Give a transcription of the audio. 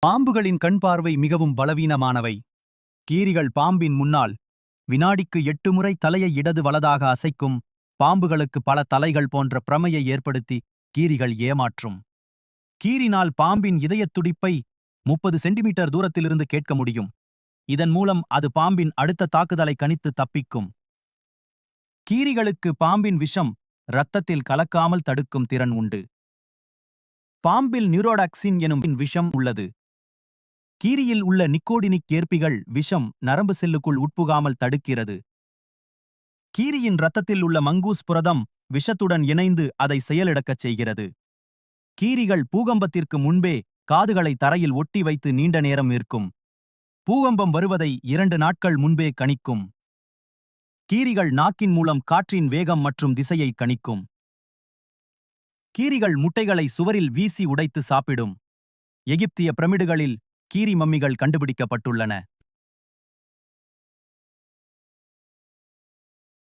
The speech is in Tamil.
பாம்புகளின் கண் பார்வை மிகவும் பலவீனமானவை. கீரிகள் பாம்பின் முன்னால் வினாடிக்கு 8 முறை தலையை இடது வலதாக அசைக்கும். பாம்புகளுக்கு பல தலைகள் போன்ற பிரமையை ஏற்படுத்தி கீரிகள் ஏமாற்றும். கீரினால் பாம்பின் இதயத் துடிப்பை 30 சென்டிமீட்டர் தூரத்திலிருந்து கேட்க முடியும். இதன் மூலம் அது பாம்பின் அடுத்த தாக்குதலை கணித்து தப்பிக்கும். கீரிகளுக்கு பாம்பின் விஷம் இரத்தத்தில் கலக்காமல் தடுக்கும் திறன் உண்டு. பாம்பில் நியூரோடாக்சின் எனும் விஷம் உள்ளது. கீரியில் உள்ள நிக்கோடினிக் ஏற்பிகள் விஷம் நரம்பு செல்லுக்குள் உட்புகாமல் தடுக்கிறது. கீரியின் இரத்தத்தில் உள்ள மங்கூஸ் புரதம் விஷத்துடன் இணைந்து அதை செயலிழக்கச் செய்கிறது. கீரிகள் பூகம்பத்திற்கு முன்பே காதுகளை தரையில் ஒட்டி வைத்து நீண்ட நேரம் நிற்கும். பூகம்பம் வருவதை 2 நாட்கள் முன்பே கணிக்கும். கீரிகள் நாக்கின் மூலம் காற்றின் வேகம் மற்றும் திசையை கணிக்கும். கீரிகள் முட்டைகளை சுவரில் வீசி உடைத்து சாப்பிடும். எகிப்திய பிரமிடுகளில் கீரி மம்மிகள் கண்டுபிடிக்கப்பட்டுள்ளன.